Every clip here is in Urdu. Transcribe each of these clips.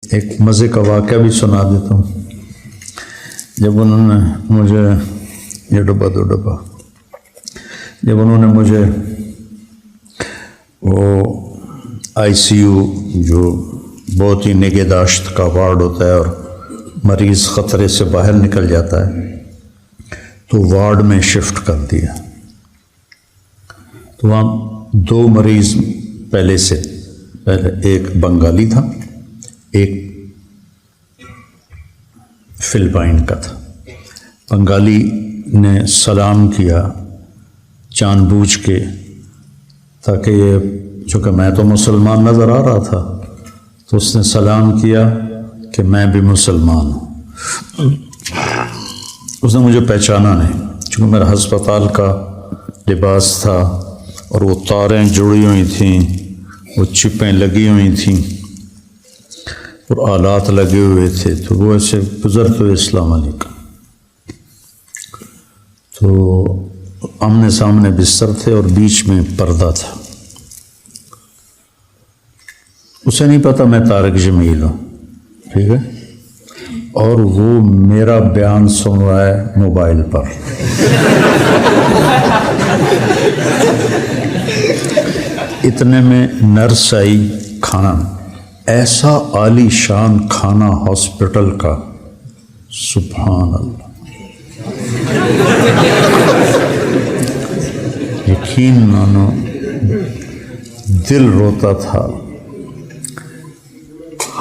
ایک مزے کا واقعہ بھی سنا دیتا ہوں۔ جب انہوں نے مجھے یہ ڈبہ دو ڈبہ جب انہوں نے مجھے وہ آئی سی یو جو بہت ہی نگہداشت کا وارڈ ہوتا ہے اور مریض خطرے سے باہر نکل جاتا ہے تو وارڈ میں شفٹ کر دیا، تو وہاں دو مریض پہلے ایک بنگالی تھا، ایک فلپائن کا تھا۔ بنگالی نے سلام کیا جان بوجھ کے، تاکہ یہ چونکہ میں تو مسلمان نظر آ رہا تھا تو اس نے سلام کیا کہ میں بھی مسلمان ہوں۔ اس نے مجھے پہچانا نہیں، چونکہ میرا ہسپتال کا لباس تھا اور وہ تاریں جڑی ہوئی تھیں، وہ چپیں لگی ہوئی تھیں اور آلات لگے ہوئے تھے، تو وہ ایسے گزرتے ہوئے السلام علیکم۔ تو آمنے سامنے بستر تھے اور بیچ میں پردہ تھا۔ اسے نہیں پتا میں طارق جمیل ہوں، ٹھیک ہے، اور وہ میرا بیان سن رہا ہے موبائل پر۔ اتنے میں نرس آئی، کھانا ایسا عالی شان کھانا ہاسپٹل کا، سبحان اللہ، یقین مانو دل روتا تھا۔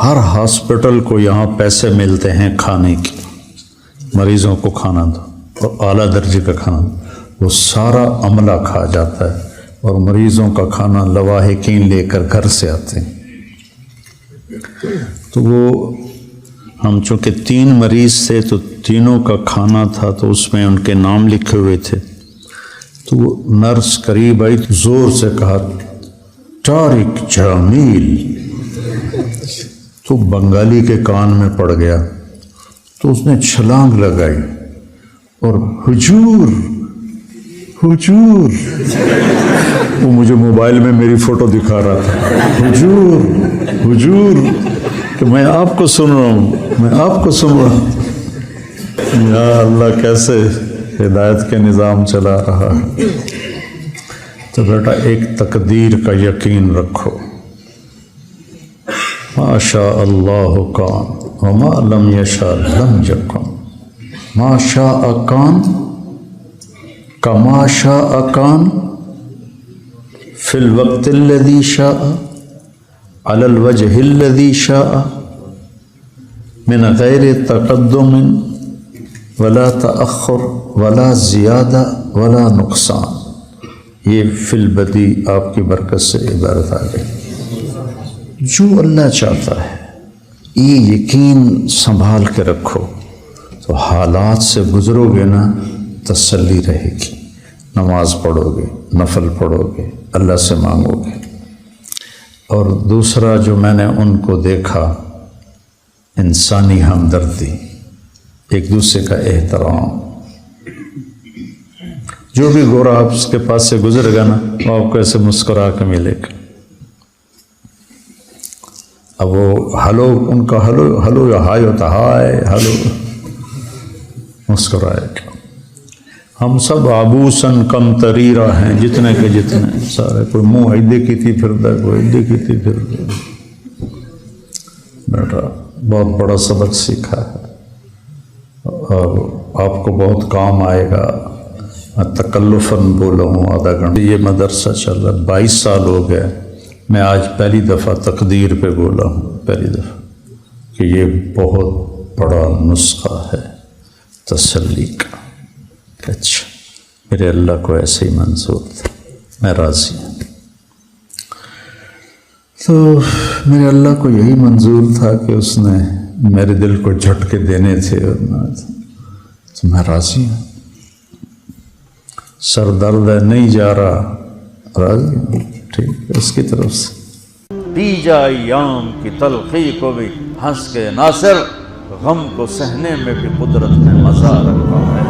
ہر ہاسپٹل کو یہاں پیسے ملتے ہیں کھانے کے، مریضوں کو کھانا دو اور اعلیٰ درجے کا کھانا دو، وہ سارا عملہ کھا جاتا ہے اور مریضوں کا کھانا لواحقین لے کر گھر سے آتے ہیں۔ تو وہ ہم چونکہ 3 مریض تھے تو تینوں کا کھانا تھا، تو اس میں ان کے نام لکھے ہوئے تھے۔ تو وہ نرس قریب آئی تو زور سے کہا طارق جمیل، تو بنگالی کے کان میں پڑ گیا، تو اس نے چھلانگ لگائی اور حضور حضور، وہ مجھے موبائل میں میری فوٹو دکھا رہا تھا، حضور حضور، کہ میں آپ کو سن رہا ہوں، میں آپ کو سن رہا ہوں۔ یا اللہ، کیسے ہدایت کے نظام چلا رہا ہے۔ تو بیٹا ایک تقدیر کا یقین رکھو، ما شاء اللہ کان وما لم یشاء لم یکن، ما شاء کان کما شاء کان فی الوقت الذی شاء علی الوجہ الذی شاء من غیر تقدم ولا تأخر ولا زیادہ ولا نقصان۔ یہ فی البدی آپ کی برکت سے عبارت آ گئی۔ جو اللہ چاہتا ہے، یہ یقین سنبھال کے رکھو، تو حالات سے گزرو گے نا، تسلی رہے گی، نماز پڑھو گے، نفل پڑھو گے، اللہ سے مانگو گے۔ اور دوسرا جو میں نے ان کو دیکھا، انسانی ہمدردی، ایک دوسرے کا احترام۔ جو بھی گورا آپ کے پاس سے گزر گا نا، وہ آپ کو ایسے مسکرا کے ملے گا۔ اب وہ ہلو، ان کا ہلو یا ہائے ہوتا، ہائے ہلو، مسکرائے گا۔ ہم سب عبوسن کم تریرہ ہیں، جتنے کے جتنے سارے، کوئی منہ ایدے کی تھی پھردا، کوئی ایدے کی تھی پھردا۔ بیٹا بہت بڑا سبق سیکھا ہے اور آپ کو بہت کام آئے گا۔ میں تکلفاً بولا ہوں آدھا گھنٹہ، یہ مدرسہ چل رہا ہے، 22 سال ہو گئے، میں آج پہلی دفعہ تقدیر پہ بولا ہوں، پہلی دفعہ، کہ یہ بہت بڑا نسخہ ہے تسلی کا۔ اچھا، میرے اللہ کو ایسے ہی منظور تھا، میں راضی ہوں۔ تو میرے اللہ کو یہی منظور تھا کہ اس نے میرے دل کو جھٹکے دینے تھے، تو میں راضی ہوں۔ سر درد ہے، نہیں جا رہا، راضی ہوں، ٹھیک ہے، اس کی طرف سے دی جا ایام کی تلخی کو بھی ہنس کے ناصر، غم کو سہنے میں بھی قدرت نے مزہ رکھا ہے۔